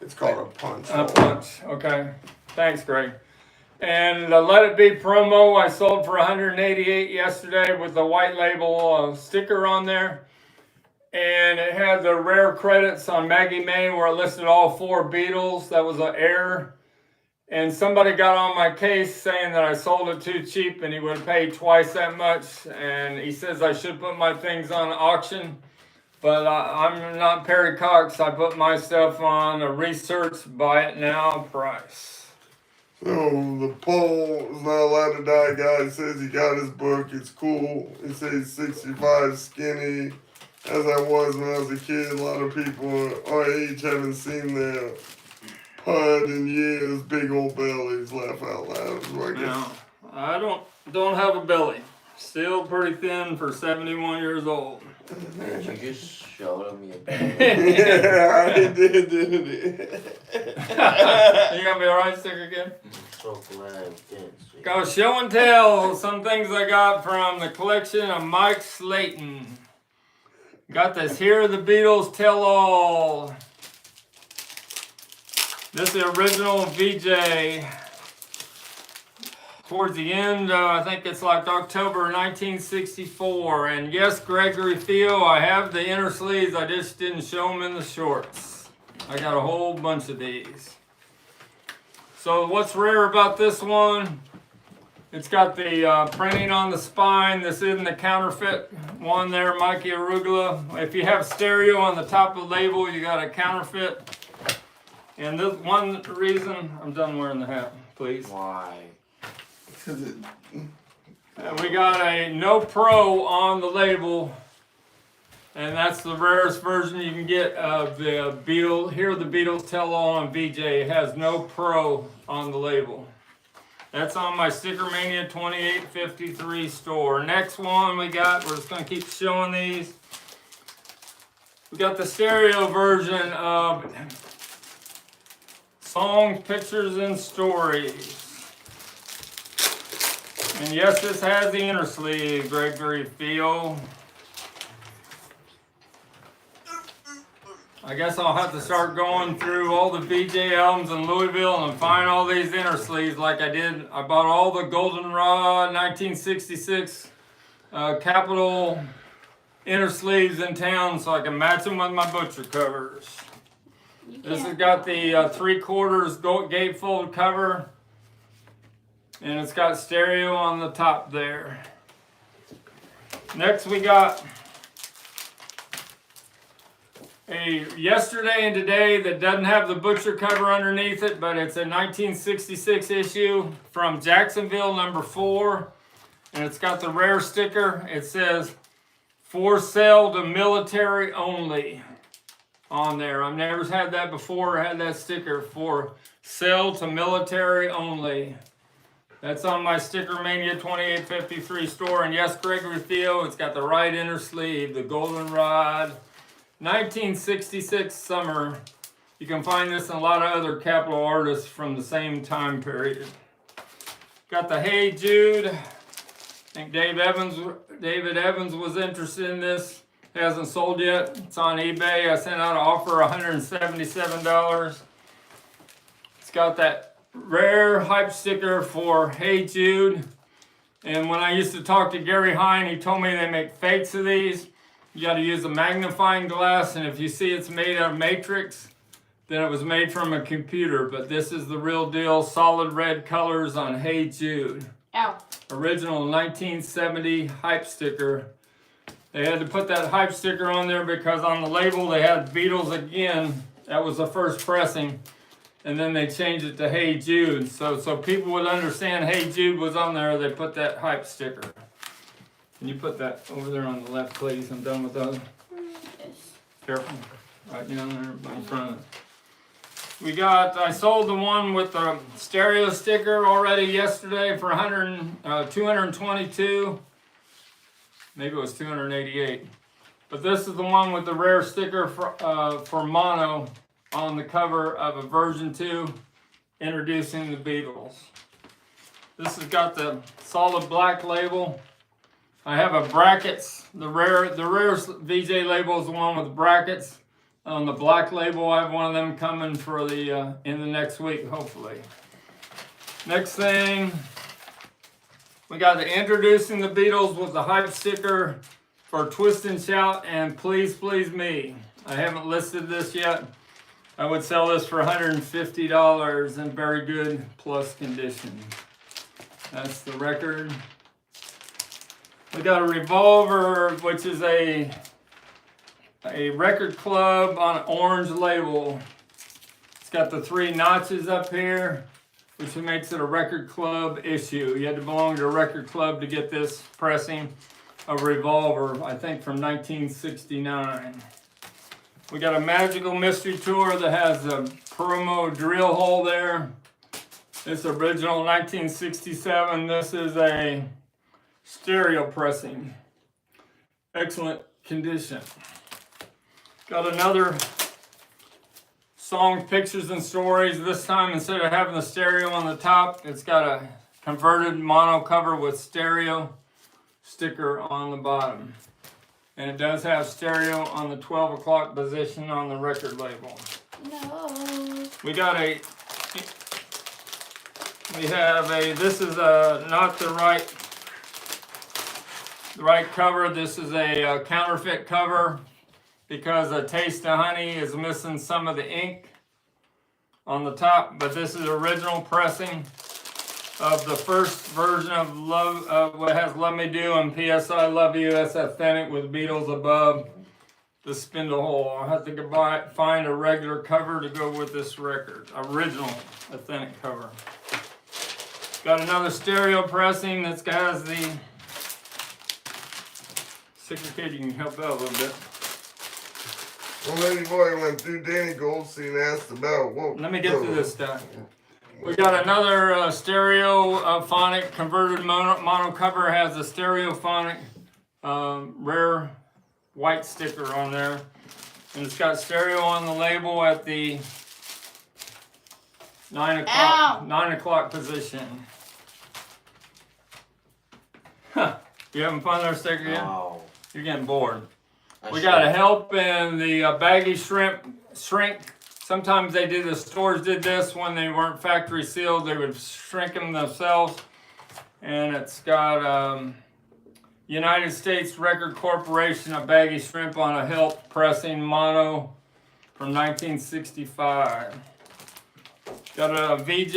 It's called a punch. A punch. Okay. Thanks, Greg. And the Let It Be promo I sold for $188 yesterday with the white label sticker on there. And it had the rare credits on Maggie May where it listed all 4 Beatles. That was an error. And somebody got on my case saying that I sold it too cheap and he would have paid twice that much. And he says I should put my things on auction. But I'm not Perry Cox. I put my stuff on a research buy it now price. So the Paul is not allowed to die guy says he got his book. It's cool. He says he's 65, skinny. As I was when I was a kid, a lot of people our age haven't seen their pud in years. Big old bellies. Laugh out loud. No, I don't have a belly. Still pretty thin for 71 years old. Did you just show me a bag? Yeah, I did, didn't You gonna be alright, sticker again? I'm so glad I didn't see. Go show and tell some things I got from the collection of Mike Slayton. Got this Here the Beatles Tell All. This is the original VJ. Towards the end, I think it's like October 1964. And yes, Gregory Theo, I have the inner sleeves. I just didn't show them in the shorts. I got a whole bunch of these. So what's rare about this one? It's got the printing on the spine. This isn't the counterfeit one there, Mikey Arugula. If you have stereo on the top of the label, you got a counterfeit. And this one reason, I'm done wearing the hat, please. Why? And we got a No Pro on the label. And that's the rarest version you can get of the Beatles. Here the Beatles Tell All on VJ. It has No Pro on the label. That's on my STICKERMANIA 2853 store. Next one we got, we're just going to keep showing these. We got the stereo version of Songs, Pictures, and Stories. And yes, this has the inner sleeve, Gregory Theo. I guess I'll have to start going through all the VJ albums in Louisville and find all these inner sleeves like I did. I bought all the Goldenrod 1966 Capitol inner sleeves in town so I can match them with my butcher covers. This has got the 3/4 gatefold cover, and it's got stereo on the top there. Next we got a Yesterday and Today that doesn't have the butcher cover underneath it, but it's a 1966 issue from Jacksonville, number 4, and it's got the rare sticker. It says, "For sale to military only," on there. I've never had that before. I had that sticker, "For sale to military only." That's on my STICKERMANIA 2853 store. And yes, Gregory Theo, it's got the right inner sleeve, the Goldenrod 1966 summer. You can find this in a lot of other Capitol artists from the same time period. Got the Hey Jude. I think David Evans was interested in this. It hasn't sold yet. It's on eBay. I sent out an offer, $177. It's got that rare hype sticker for Hey Jude. And when I used to talk to Gary Hine, he told me they make fakes of these. You got to use a magnifying glass, and if you see it's made out of matrix, then it was made from a computer. But this is the real deal, solid red colors on Hey Jude. Ow. Original 1970 hype sticker. They had to put that hype sticker on there because on the label they had Beatles again. That was the first pressing. And then they changed it to Hey Jude. So people would understand Hey Jude was on there, they put that hype sticker. Can you put that over there on the left, please? I'm done with those. Yes. Careful. Right down there in front of it. I sold the one with the stereo sticker already yesterday for 222. Maybe it was 288. But this is the one with the rare sticker for mono on the cover of a version 2 introducing the Beatles. This has got the solid black label. I have a brackets. The rarest VJ label is the one with brackets. On the black label, I have one of them coming for the in the next week, hopefully. Next thing, we got the Introducing the Beatles with the hype sticker for Twist and Shout and Please Please Me. I haven't listed this yet. I would sell this for $150 in very good plus condition. That's the record. We got a Revolver, which is a record club on an orange label. It's got the 3 notches up here, which makes it a record club issue. You had to belong to a record club to get this pressing. A Revolver, I think from 1969. We got a Magical Mystery Tour that has a promo drill hole there. This original 1967. This is a stereo pressing. Excellent condition. Got another Songs, Pictures, and Stories. This time, instead of having the stereo on the top, it's got a converted mono cover with stereo sticker on the bottom. And it does have stereo on the 12 o'clock position on the record label. No. This is not the right cover. This is a counterfeit cover because A Taste of Honey is missing some of the ink on the top, but this is original pressing of the first version of what has Love Me Do and P.S. I Love You. That's authentic with Beatles above the spindle hole. I'll have to find a regular cover to go with this record. Original authentic cover. Got another stereo pressing that has the sticker kid. You can help out a little bit. Well, Lady Boy went through Danny Goldstein asked about what. Let me get through this stuff. We got another stereophonic converted mono cover. Has a stereophonic rare white sticker on there. And it's got stereo on the label at the 9 o'clock position. Huh. You having fun there, sticker yet? No. You're getting bored. We got a help in the baggy shrink. Sometimes the stores did this when they weren't factory sealed. They would shrink them themselves. And it's got United States Record Corporation, a baggy shrimp on a help pressing mono from 1965. Got a VJ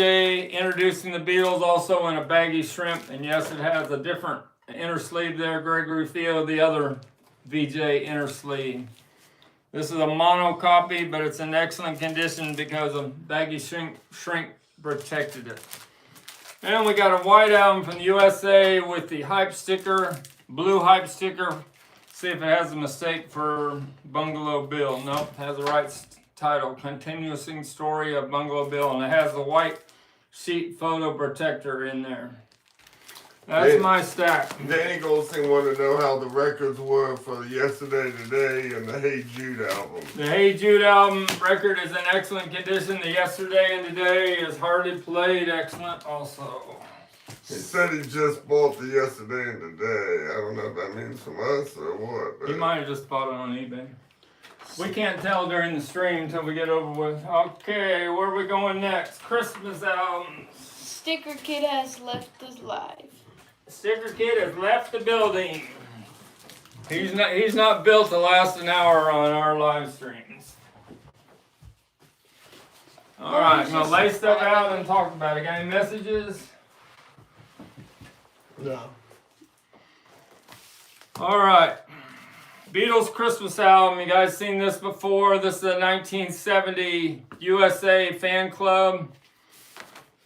introducing the Beatles also in a baggy shrimp. And yes, it has a different inner sleeve there, Gregory Field, the other VJ inner sleeve. This is a mono copy, but it's in excellent condition because a baggy shrink protected it. And we got a white album from the USA with the hype sticker, blue hype sticker. See if it has a mistake for Bungalow Bill. Nope, it has the right title, Continuing Story of Bungalow Bill, and it has the white sheet photo protector in there. That's my stack. Danny Goldstein wanted to know how the records were for Yesterday, Today, and the Hey Jude album. The Hey Jude album record is in excellent condition. The Yesterday and Today is hardly played, excellent also. He said he just bought the Yesterday and Today. I don't know if that means from us or what. But He might have just bought it on eBay. We can't tell during the stream until we get over with. Okay, where are we going next? Christmas albums. Sticker Kid has left us live. Sticker Kid has left the building. He's not built to last an hour on our live streams. All right, I'm gonna lay stuff out and talk about it. Got any messages? No. All right. Beatles Christmas album. You guys seen this before? This is a 1970 USA fan club.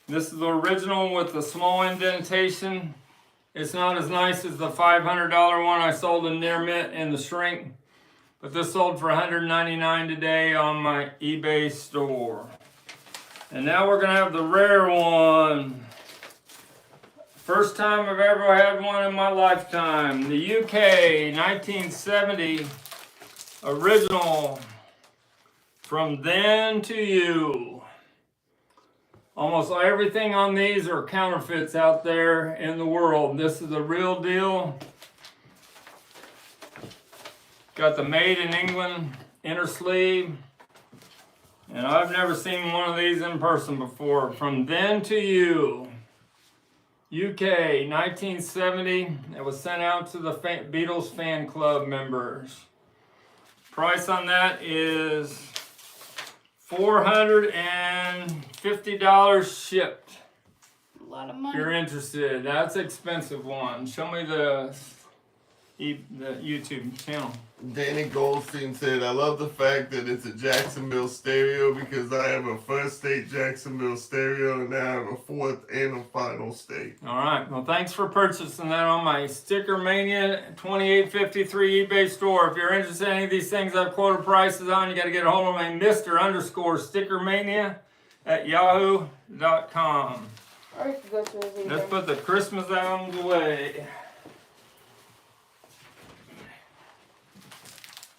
This is the original with the small indentation. It's not as nice as the $500 one I sold in Near Mint in the shrink, but this sold for $199 today on my eBay store. And now we're gonna have the rare one. First time I've ever had one in my lifetime. The UK 1970 original, From Then to You. Almost everything on these are counterfeits out there in the world. This is the real deal. Got the Made in England inner sleeve. And I've never seen one of these in person before. From Then to You. UK 1970. It was sent out to the Beatles fan club members. Price on that is $450 shipped. A lot of If money. you're interested, that's an expensive one. Show me the YouTube channel. Danny Goldstein said, I love the fact that it's a Jacksonville stereo because I have a first state Jacksonville stereo and now I have a fourth and a final state. All right. Well, thanks for purchasing that on my STICKERMANIA 2853 eBay store. If you're interested in any of these things I've quoted prices on, you got to get a hold of me, Mr._STICKERMANIA@yahoo.com. Or you could go to his Let's put the Christmas albums away.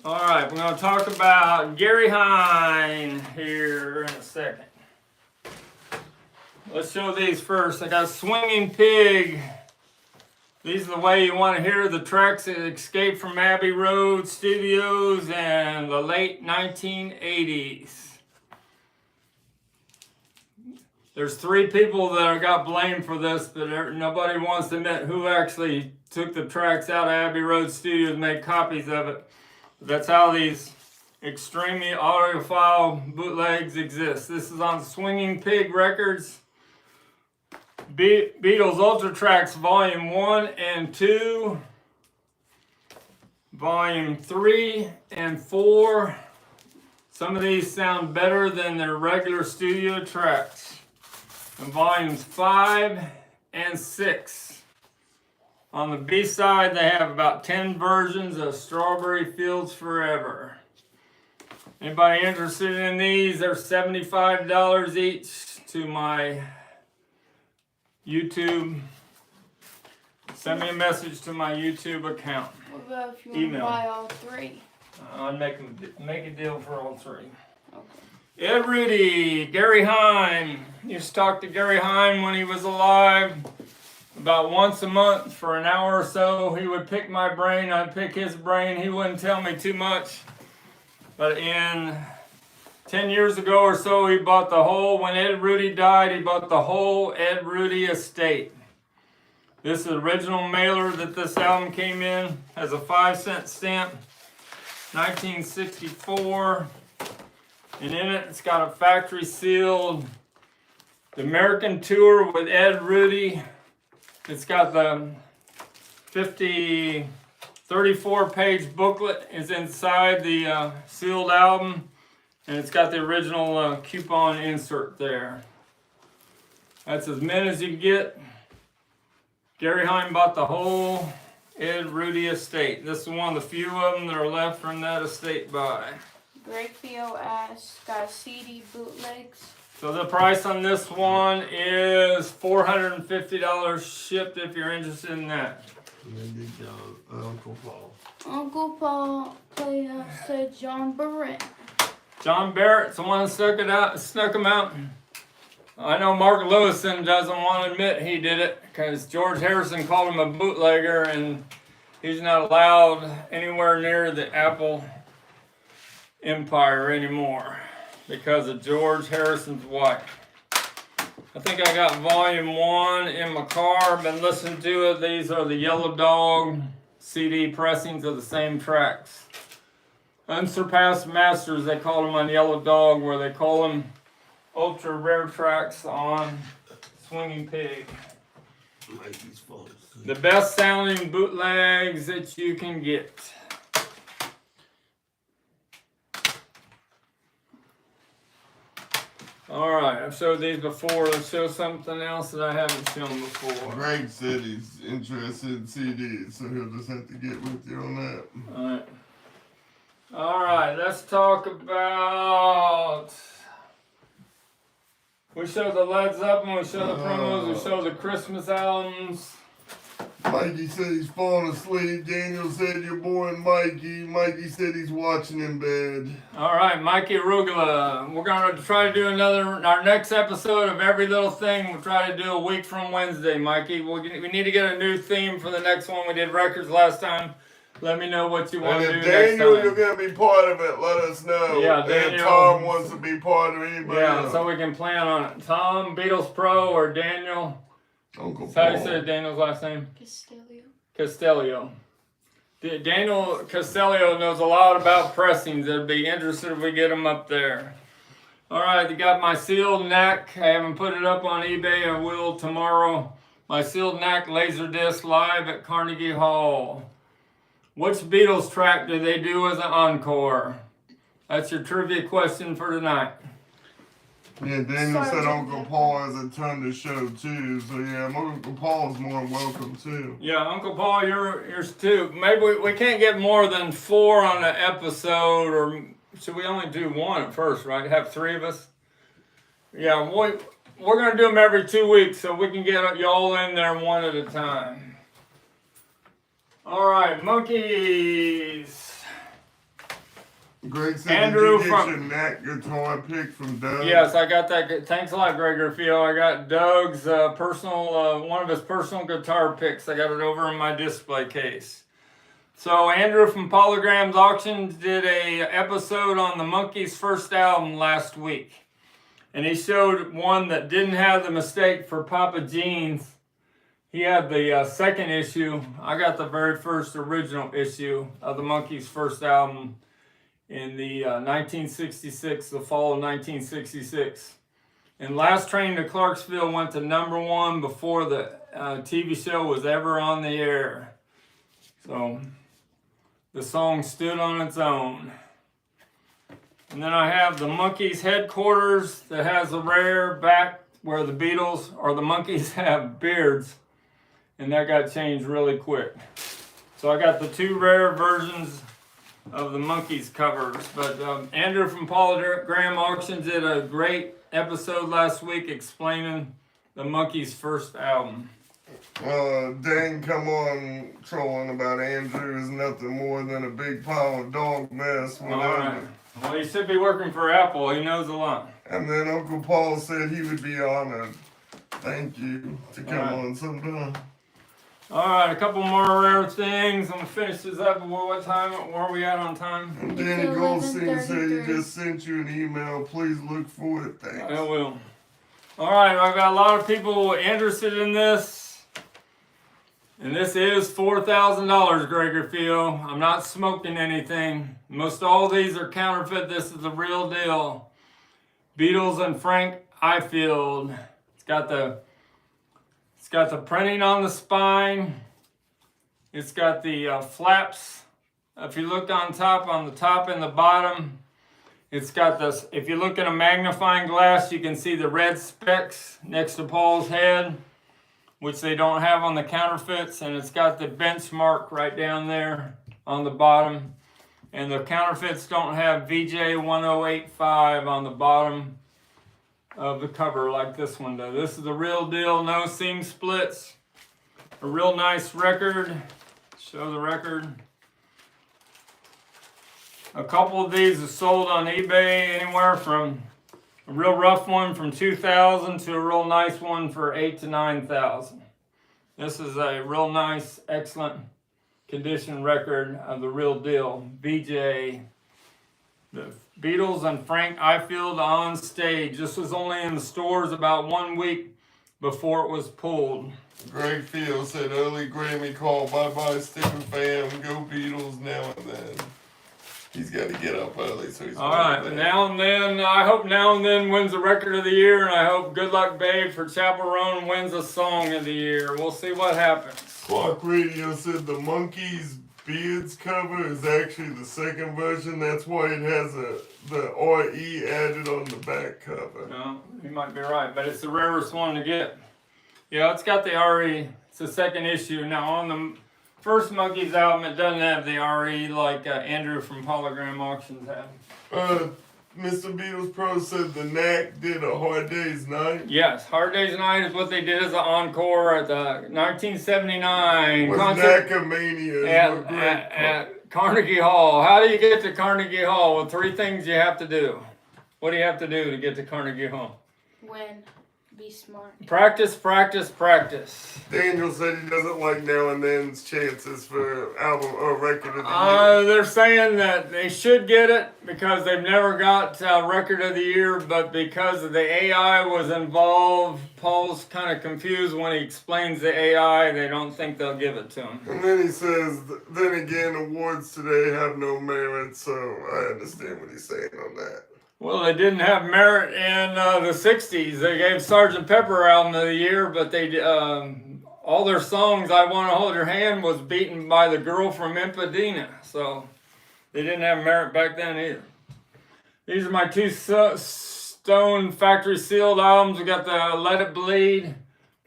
All right, we're going to talk about Gary Hine here in a second. Let's show these first. I got Swinging Pig. These are the way you want to hear the tracks that escaped from Abbey Road Studios in the late 1980s. There's 3 people that got blamed for this, but nobody wants to admit who actually took the tracks out of Abbey Road Studios and made copies of it. That's how these extremely audiophile bootlegs exist. This is on Swinging Pig Records. Beatles Ultra Tracks Volume 1 and 2. Volume 3 and 4. Some of these sound better than their regular studio tracks. And volumes 5 and 6. On the B side, they have about 10 versions of Strawberry Fields Forever. Anybody interested in these? They're $75 each to my YouTube. Send me a message to my YouTube account. What about if you want to buy all 3? I'd make a deal for all 3. Okay. Ed Rudy, Gary Hine. Used to talk to Gary Hine when he was alive about once a month for an hour or so. He would pick my brain, I'd pick his brain. He wouldn't tell me too much. But 10 years ago or so, he bought the whole, when Ed Rudy died, he bought the whole Ed Rudy estate. This is the original mailer that this album came in, has a 5-cent stamp, 1964. And in it, it's got a factory sealed, the American Tour with Ed Rudy. It's got the 34-page booklet is inside the sealed album. And it's got the original coupon insert there. That's as mint as you get. Gary Hine bought the whole Ed Rudy estate. This is one of the few of them that are left from that estate buy. Greg Theo asks, got CD bootlegs? So the price on this one is $450 shipped if you're interested in that. Uncle Paul. Uncle Paul said John Barrett. John Barrett's the one that snuck him out. I know Mark Lewison doesn't want to admit he did it because George Harrison called him a bootlegger and he's not allowed anywhere near the Apple empire anymore because of George Harrison's wife. I think I got volume 1 in my car. I've been listening to it. These are the Yellow Dog CD pressings of the same tracks. Unsurpassed Masters, they call them on Yellow Dog, where they call them ultra rare tracks on Swinging Pig. The best sounding bootlegs that you can get. Alright, I've showed these before. Let's show something else that I haven't shown before. Greg said he's interested in CDs, so he'll just have to get with you on that. Alright, let's talk about... We show the Led Zeppelin, we show the promos, we show the Christmas albums. Mikey said he's falling asleep. Daniel said you're boring Mikey. Mikey said he's watching in bed. Alright, Mikey Arugula. We're going to try to do our next episode of Every Little Thing. We'll try to do a week from Wednesday, Mikey. We need to get a new theme for the next one. We did records last time. Let me know what you want to do next time. And if Daniel, you're going to be part of it, let us know. Yeah, Daniel. And Tom wants to be part of anybody else. So we can plan on it. Tom, Beatles Pro, or Daniel. Uncle Paul. How do you say Daniel's last name? Castellio. Daniel Castellio knows a lot about pressings. I'd be interested if we get him up there. Alright, you got my sealed neck. I haven't put it up on eBay. I will tomorrow. My sealed neck Laserdisc live at Carnegie Hall. Which Beatles track do they do as an encore? That's your trivia question for tonight. Yeah, Daniel said Uncle Paul has a ton to show too. So yeah, Uncle Paul's more than welcome too. Yeah, Uncle Paul, yours too. Maybe we can't get more than 4 on an episode, or should we only do 1 at first, right? Have 3 of us? Yeah, we're going to do them every 2 weeks so we can get y'all in there 1 at a time. All right, monkeys. Greg said, Andrew did you get from- your Knack guitar pick from Doug? Yes, I got that. Thanks a lot, Gregory Field. I got Doug's personal, one of his personal guitar picks. I got it over in my display case. So Andrew from Polygram's Auctions did a episode on the Monkees' first album last week. And he showed one that didn't have the mistake for Papa Jeans. He had the second issue. I got the very first original issue of the Monkees' first album in the 1966, the fall of 1966. And Last Train to Clarksville went to #1 before the TV show was ever on the air. So the song stood on its own. And then I have the Monkees headquarters that has a rare back where the Beatles or the Monkees have beards. And that got changed really quick. So I got the two rare versions of the Monkees covers. But Andrew from Polygram Auctions did a great episode last week explaining the Monkees' first album. Dane come on trolling about Andrew is nothing more than a big pile of dog mess. All right. Well, he should be working for Apple. He knows a lot. And then Uncle Paul said he would be honored. Thank you to come on sometime. All right, a couple more rare things. I'm gonna finish this up. What time? Where are we at on time? And Danny Goldstein said he just sent you an email. Please look for it. Thanks. I will. All right, I've got a lot of people interested in this. And this is $4,000, Gregory Field. I'm not smoking anything. Most all these are counterfeit. This is the real deal. Beatles and Frank Ifield. It's got the printing on the spine. It's got the flaps. If you look on the top and the bottom, it's got this. If you look in a magnifying glass, you can see the red specks next to Paul's head, which they don't have on the counterfeits. And it's got the benchmark right down there on the bottom. And the counterfeits don't have VJ 1085 on the bottom of the cover like this one does. This is the real deal, no seam splits. A real nice record. Show the record. A couple of these are sold on eBay anywhere from a real rough one from $2,000 to a real nice one for $8,000 to $9,000. This is a real nice, excellent condition record of the real deal. VJ, the Beatles and Frank Ifield on stage. This was only in the stores about 1 week before it was pulled. Greg Field said early Grammy call. Bye-bye, Sticker fam. Go Beatles now and then. He's got to get up early, so he's all right. But Now and Then, I hope Now and Then wins the record of the year, and I hope Good Luck Babe for Chappell Roan wins a song of the year. We'll see what happens. Clark Radio said the Monkees Beards cover is actually the second version. That's why it has the RE added on the back cover. No, you might be right, but it's the rarest one to get. Yeah, it's got the RE. It's the second issue. Now, on the first Monkees album, it doesn't have the RE like Andrew from Polygram Auctions had. Mr. Beatles Pro said the Knack did a Hard Day's Night. Yes, Hard Day's Night is what they did as an encore at the 1979 concert at Carnegie Hall. How do you get to Carnegie Hall? Well, 3 things you have to do. What do you have to do to get to Carnegie Hall? Win. Be smart. Practice, practice, practice. Daniel said he doesn't like Now and Then's chances for album or record of the year. They're saying that they should get it because they've never got record of the year, but because of the AI was involved, Paul's kind of confused when he explains the AI. They don't think they'll give it to him. And then he says, then again, awards today have no merit, so I understand what he's saying on that. Well, they didn't have merit in the 60s. They gave Sgt. Pepper Album of the Year, but they all their songs, I Want to Hold Your Hand, was beaten by The Girl from Ipanema. So they didn't have merit back then either. These are my 2 Stone factory sealed albums. We got the Let It Bleed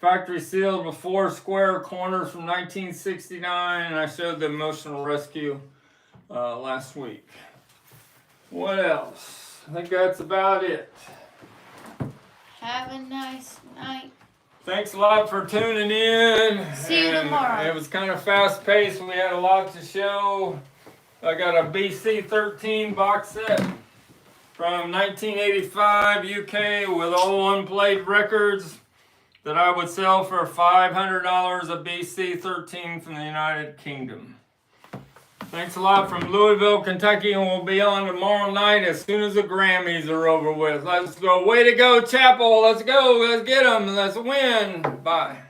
factory sealed with 4 square corners from 1969, and I showed the Emotional Rescue last week. What else? I think that's about it. Have a nice night. Thanks a lot for tuning in. See you tomorrow. It was kind of fast paced. We had a lot to show. I got a BC 13 box set from 1985 UK with all unplayed records that I would sell for $500 a BC 13 from the United Kingdom. Thanks a lot from Louisville, Kentucky, and we'll be on tomorrow night as soon as the Grammys are over with. Let's go. Way to go, Chappell. Let's go. Let's get them. Let's win. Bye.